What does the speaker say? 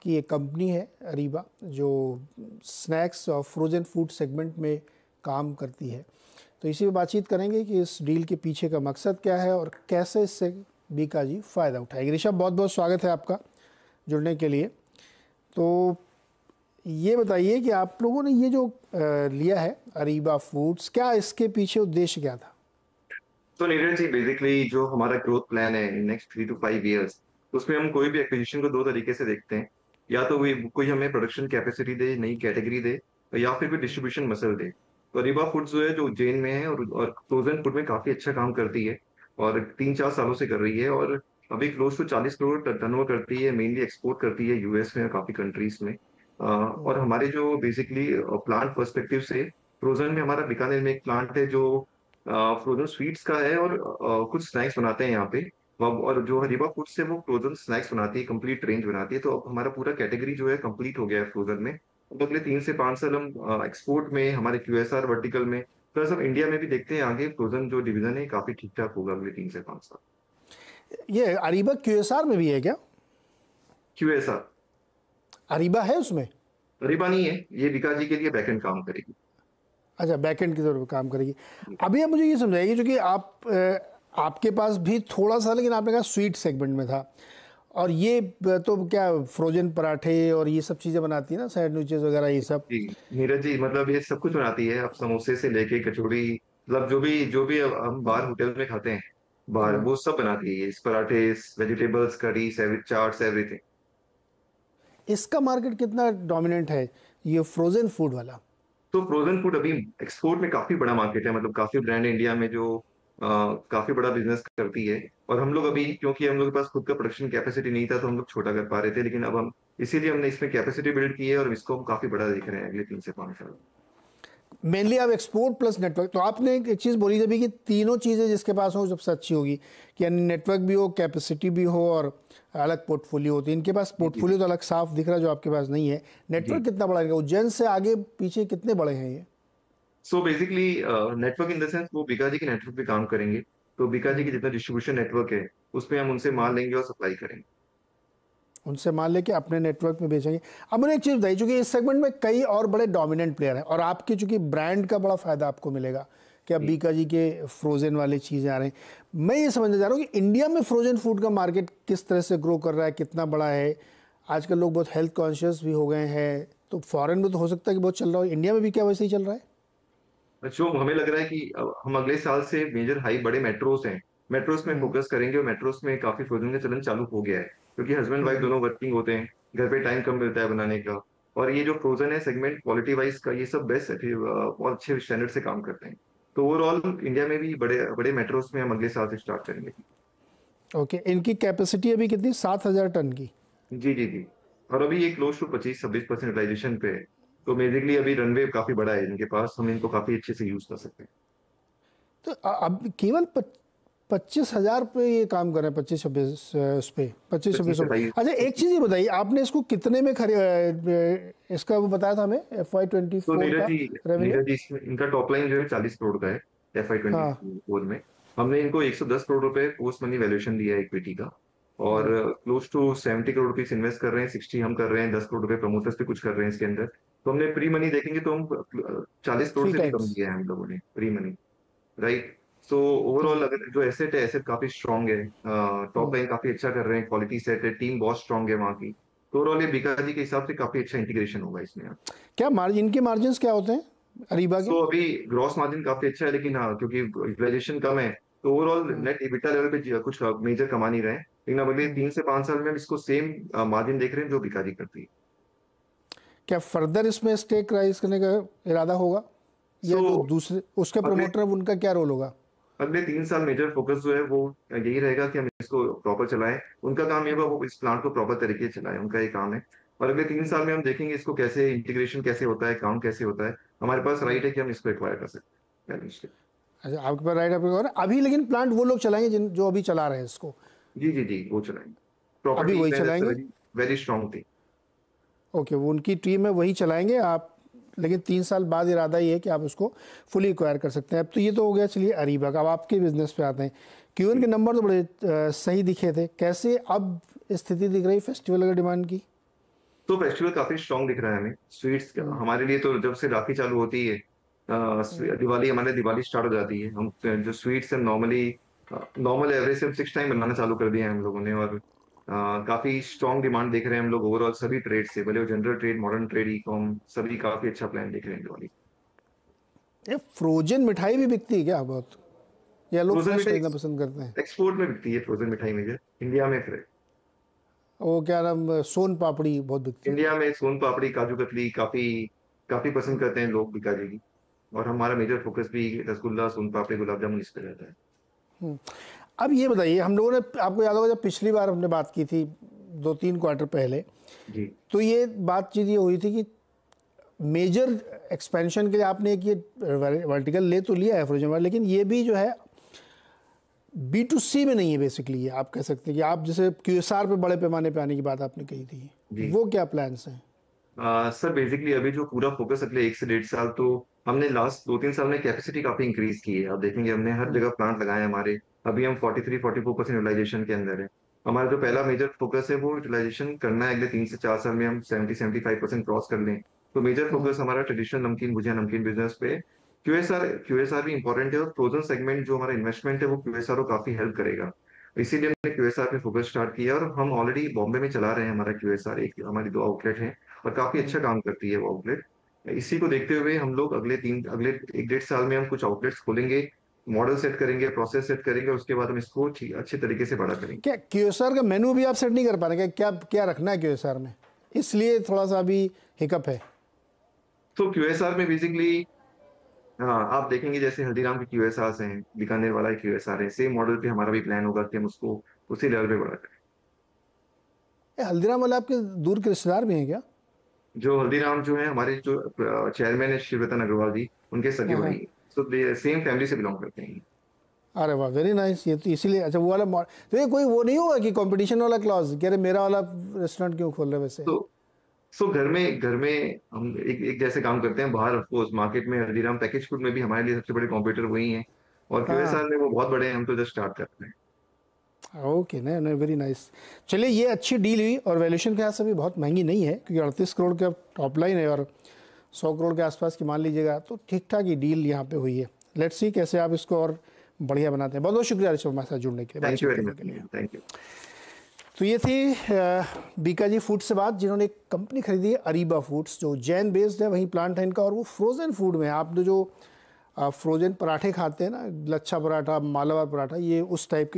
की एक कंपनी है अरीबा, जो स्नैक्स और फ्रोज़न फूड सेगमेंट में काम करती है। तो इसी पे बातचीत करेंगे कि इस डील के पीछे का मकसद क्या है और कैसे इससे बीकाजी फ़ायदा उठाएगी। ऋषभ, बहुत बहुत स्वागत है आपका जुड़ने के लिए। तो ये बताइए कि आप लोगों ने ये जो लिया है अरीबा फूड्स, क्या इसके पीछे उद्देश्य क्या था? तो नीरज जी, बेसिकली जो हमारा ग्रोथ प्लान है इन नेक्स्ट 3 to 5 years, उसमें हम कोई भी एक्विजिशन को दो तरीके से देखते हैं। या तो कोई हमें प्रोडक्शन कैपेसिटी दे, नई कैटेगरी दे, या फिर कोई डिस्ट्रीब्यूशन मसल दे। तो अरीबा फूड्स जो है, जो उज्जैन में है और फ्रोजन फूड में काफी अच्छा काम करती है और 3-4 सालों से कर रही है। और अभी क्लोज टू 40 करोड़ टर्नओवर करती है, मेनली एक्सपोर्ट करती है यूएस में और काफी कंट्रीज में। और हमारे जो बेसिकली प्लांट पर्सपेक्टिव से, फ्रोजन में हमारा बीकानेर में एक प्लांट है जो फ्रोजन स्वीट्स का है और कुछ स्नैक्स बनाते हैं यहाँ पे। और जो हरीबा फूड्स से वो फ्रोजन स्नैक्स बनाती है, कंप्लीट रेंज बनाती है। तो अब हमारा पूरा कैटेगरी जो है कंप्लीट हो गया है फ्रोजन में। अब अगले 3 से 5 साल हम एक्सपोर्ट में, हमारे क्यूएसआर वर्टिकल में, प्लस हम इंडिया में भी देखते हैं आगे फ्रोजन जो डिवीजन है काफी ठीक ठाक होगा अगले 3 से 5 साल। ये अरीबा क्यूएसआर में भी है क्या? क्यूएसआर अरीबा है उसमें? हरीबा नहीं है, ये विकास जी के लिए बैकएंड काम करेगी। अच्छा, बैकएंड की तरफ काम करेगी। अभी आप मुझे ये समझाइए, क्योंकि आपके पास भी थोड़ा सा, लेकिन आपने कहा स्वीट सेगमेंट में था, और ये तो क्या फ्रोजन पराठे और ये सब चीज़ें बनाती है ना, सैंडविचेस वगैरह ये सब। जी नीरज जी, मतलब ये सब कुछ बनाती है। अब समोसे से लेके कचौड़ी, मतलब जो भी अब हम बाहर होटल में खाते हैं बाहर, वो सब बनाती है। इस पराठे, वेजिटेबल्स, करी, चाट्स, एवरीथिंग। इसका मार्केट कितना डोमिनेंट है, ये फ्रोजन फूड वाला? तो फ्रोजन फूड अभी एक्सपोर्ट में काफी बड़ा मार्केट है। मतलब काफी ब्रांड इंडिया में जो काफी बड़ा बिजनेस करती है। और हम लोग अभी, क्योंकि हम लोग के पास खुद का प्रोडक्शन कैपेसिटी नहीं था, तो हम लोग छोटा कर पा रहे थे। लेकिन अब हम, इसीलिए हमने इसमें कैपेसिटी बिल्ड की है और इसको हम काफी बड़ा देख रहे हैं अगले 3 से 5 साल। मेनली आप एक्सपोर्ट प्लस नेटवर्क, तो आपने एक चीज़ बोली थी कि तीनों चीज़ें जिसके पास हो सबसे अच्छी होगी, कि यानी नेटवर्क भी हो, कैपेसिटी भी हो, और अलग पोर्टफोलियो होती है। इनके पास जी जी पोर्टफोलियो तो अलग साफ दिख रहा है जो आपके पास नहीं है। जी। नेटवर्क कितना बड़ा है, उज्जैन से आगे पीछे कितने बड़े हैं ये? So basically network in the sense, वो बीका जी के नेटवर्क पे काम करेंगे। तो बीका जी की जितना डिस्ट्रीब्यूशन नेटवर्क है, उसपे हम उनसे माल लेंगे और सप्लाई करेंगे। उनसे माल लेके अपने नेटवर्क में बेचेंगे। अब मुझे एक चीज़ बताइए, चूंकि इस सेगमेंट में कई और बड़े डोमिनेंट प्लेयर हैं, और आपके चूंकि ब्रांड का बड़ा फायदा आपको मिलेगा कि अब जी। बीका जी के फ्रोजन वाली चीज़ें आ रही हैं। मैं ये समझना चाह रहा हूँ कि इंडिया में फ्रोजन फूड का मार्केट किस तरह से ग्रो कर रहा है, कितना बड़ा है। आजकल लोग बहुत हेल्थ कॉन्शियस भी हो गए हैं, तो फॉरेन में तो हो सकता है कि बहुत चल रहा हो, इंडिया में भी क्या वैसे ही चल रहा है? जो हमें लग रहा है कि हम अगले साल से मेजर हाई बड़े मेट्रोस हैं, मेट्रोस में हम्म। फोकस करेंगे। और मेट्रोस में काफी फ्रोजन का चलन चालू हो गया है, क्योंकि हस्बैंड वाइफ हम्म। दोनों वर्किंग होते हैं, घर पे टाइम कम मिलता है बनाने का। और ये जो फ्रोजन है सेगमेंट, क्वालिटी वाइज का ये सब बेस्ट है, बहुत अच्छे स्टैंडर्ड से काम करते हैं। तो ओवरऑल इंडिया में भी बड़े बड़े मेट्रोस में हम अगले साल से स्टार्ट करेंगे। ओके, इनकी कैपेसिटी अभी कितनी, 7,000 टन की? जी जी जी। और अभी ये क्लोज टू 25-26% यूटिलाइजेशन पे है। तो बेसिकली अभी रनवे काफी बड़ा है इनके पास, हम इनको काफी अच्छे से यूज कर सकते हैं। तो अब केवल 25,000 पे ये काम कर रहे हैं, 25-26 उस पे 25-26 25 से रुपये। 22। अच्छा, एक चीज़ ये बताइए, आपने इसको कितने में इसका वो बताया था हमें, FY तो 24 का रेवेन्यू? नीरज जी, इनका टॉप लाइन जो है 40 करोड़ का है FY ट्वेंटी हाँ। फोर में। हमने इनको 110 करोड़ रुपए पोस्ट मनी वैल्यूएशन दिया है इक्विटी का। और close to 70 crore rupees invest कर रहे हैं, 60 हम कर रहे हैं, 10 करोड़ रुपए प्रमोटर्स पे कुछ कर रहे हैं इसके अंदर। तो हमने प्री मनी देखेंगे तो हम 40 करोड़ थ्री से भी कम टाइम्स दिया है हम लोगों ने pre money. Right. So overall अगर जो एसेट है, एसेट काफी स्ट्रांग है, टॉप लाइन काफी अच्छा कर रहे हैं, क्वालिटी सेट है, टीम बहुत स्ट्रांग है वहाँ की। तो ओवरऑल ये बीका जी के हिसाब से काफी अच्छा इंटीग्रेशन होगा इसमें। क्या मार्जिन, इनके मार्जिन्स क्या होते हैं अरीबा के? सो अभी ग्रॉस मार्जिन काफी अच्छा है, लेकिन हाँ, क्योंकि यूटिलाइजेशन कम है, तो ओवरऑल नेट EBITDA लेवल पे कुछ मेजर कमा नहीं रहे हैं। लेकिन अब अगले 3 से 5 साल में हम इसको सेम मार्जिन देख रहे हैं जो बिकारी करती है। क्या फर्दर इसमें स्टेक राइज करने का इरादा होगा, सो या जो दूसरे उसके अगले प्रमोटर हैं उनका क्या रोल होगा? अगले 3 साल मेजर फोकस जो है वो यही रहेगा कि हम इसको प्रॉपर चलाएं। उनका काम ये होगा, वो इस प्लांट को प्रॉपर तरीके से चलाएं, उनका ये काम है। और अगले 3 साल में हम देखेंगे इसको कैसे इंटीग्रेशन कैसे होता है, काम कैसे होता है। हमारे पास राइट है कि हम इसको एक्वायर कर सकते हैं। अच्छा, आपके पास राइट, आपके पास अभी, लेकिन प्लांट वो लोग चलाएंगे जिन जो अभी चला रहे हैं इसको? जी जी जी, वो चलाएंगे। अभी प्रॉपर्टी वही चलाएंगे? वेरी वेरी स्ट्रांग थी। ओके, वो उनकी टीम है, वही चलाएंगे आप। लेकिन 3 साल बाद इरादा ये है कि आप उसको फुली एक्वायर कर सकते हैं। अब तो ये तो हो गया, चलिए अरीबा का। अब आपके बिजनेस पे आते हैं। क्यूएन के नंबर तो बड़े सही दिखे थे, कैसे अब स्थिति दिख रही फेस्टिवल का डिमांड की? तो फेस्टिवल काफी स्ट्रांग दिख रहा है हमें। स्वीट्स हमारे लिए तो जब से राखी चालू होती है, दिवाली, हमारे दिवाली स्टार्ट हो जाती है, हम जो स्वीट्स है नॉर्मली, नॉर्मल एवरेज से हम 6 टाइम बनाना चालू कर दिया है हम लोगों ने। और काफी स्ट्रांग डिमांड देख रहे हैं हम लोग ओवरऑल सभी ट्रेड से, भले वो general trade, modern trade, e com, सभी काफी अच्छा प्लान देख रहे हैं दिवाली। ये फ्रोजन मिठाई भी बिकती है क्या बहुत, या लोग फ्रोजन फ्रेश मिठाई खरीदना पसंद करते हैं? एक्सपोर्ट में बिकती है फ्रोजन मिठाई मेजर, इंडिया में फिर वो क्या नाम, सोन पापड़ी बहुत बिकती है। इंडिया में सोन पापड़ी, काजू कतली काफी काफी पसंद करते हैं लोग बिकाजी की। और हमारा मेजर फोकस भी रसगुल्ला, सोन पापड़ी, गुलाब जामुन इस पे रहता है। अब ये बताइए, हम लोगों ने, आपको याद होगा जब पिछली बार हमने बात की थी 2-3 क्वार्टर पहले, जी। तो ये बातचीत ये हुई थी कि मेजर एक्सपेंशन के लिए आपने एक ये वर्टिकल ले तो लिया है फ्रोजन वाला, लेकिन ये भी जो है B2C में नहीं है बेसिकली। ये आप कह सकते हैं कि आप जैसे QSR पे बड़े पैमाने पे आने की बात आपने कही थी, जी। वो क्या प्लान्स हैं? सर बेसिकली अभी जो पूरा फोकस अगले 1 से 1.5 साल, तो हमने लास्ट 2-3 साल में कैपेसिटी काफी इंक्रीज की है। आप देखेंगे हमने हर जगह प्लांट लगाए हैं हमारे। अभी हम 43-44% यूटिलाइजेशन के अंदर है। हमारा जो पहला मेजर फोकस है वो यूटिलाइजेशन करना है, अगले 3 से 4 साल में हम 70-75% क्रॉस कर लें। तो मेजर फोकस हमारा ट्रेडिशनल नमकीन, भुजिया नमकीन बिजनेस पे। क्यूएसआर भी इंपॉर्टेंट है, और फ्रोजन सेगमेंट जो हमारा इन्वेस्टमेंट है वो क्यूएसआर को काफी हेल्प करेगा। इसीलिए हमने क्यूएसआर पे फोकस स्टार्ट किया, और हम ऑलरेडी बॉम्बे में चला रहे हैं हमारा क्यूएसआर, एक हमारी 2 आउटलेट है और काफी अच्छा काम करती है वो आउटलेट। इसी को देखते हुए हम लोग अगले 1-1.5 साल में हम कुछ आउटलेट्स खोलेंगे, मॉडल सेट करेंगे, प्रोसेस सेट करेंगे, और उसके बाद हम इसको अच्छे तरीके से बड़ा करेंगे। क्या QSR का मेनू भी आप सेट नहीं कर पा रहे क्या? क्या क्या रखना है QSR में, इसलिए थोड़ा सा अभी हिकअप है? तो क्यूएसआर में बेसिकली, हाँ, आप देखेंगे जैसे हल्दीराम के क्यूएसआर हैं, बीकानेर वाला क्यूएसआर है, सेम मॉडल पे हमारा भी प्लान होगा कि हम उसको उसी लेवल पे बड़ा करें। ये हल्दीराम वाले आपके दूर के रिश्तेदार भी हैं क्या? जो हल्दीराम जो है हमारे जो चेयरमैन है शिवरतन अग्रवाल जी, उनके सगे हाँ भाई हाँ। हैं। सो दे सेम फैमिली से बिलोंग करते हैं। अरे वाह, वेरी नाइस। ये तो इसीलिए, अच्छा वो वाला तो ये कोई वो नहीं होगा कि कंपटीशन वाला क्लॉज कि अरे मेरा वाला रेस्टोरेंट क्यों खोल रहे हैं वैसे? तो सो घर में हम एक एक जैसे काम करते हैं, बाहर ऑफकोर्स मार्केट में हल्दीराम पैकेज फूड में भी हमारे लिए सबसे बड़े कॉम्पिटिटर वही हैं, और हाँ। क्यूएसआर में वो बहुत बड़े हैं, हम तो जस्ट स्टार्ट कर रहे हैं। ओके, नहीं नहीं, वेरी नाइस। चलिए, ये अच्छी डील हुई, और वैल्यूशन के हिसाब से भी बहुत महंगी नहीं है, क्योंकि 38 करोड़ का टॉप लाइन है और 100 करोड़ के आसपास की मान लीजिएगा, तो ठीक ठाक ही डील यहाँ पे हुई है। लेट्स सी कैसे आप इसको और बढ़िया बनाते हैं। बहुत बहुत शुक्रिया ऋषभ हमारे साथ जुड़ने के लिए, थैंक यू बातचीत वेरी करने मच। के लिए। Thank you. तो ये थी बीकाजी फूड से बात, जिन्होंने एक कंपनी खरीदी है अरीबा फूड्स, जो जैन बेस्ड है, वहीं प्लांट है इनका, और वो फ्रोज़न फूड में है। आपने जो फ्रोज़न पराठे खाते हैं ना, लच्छा पराठा, मालाबार पराठा, ये उस टाइप के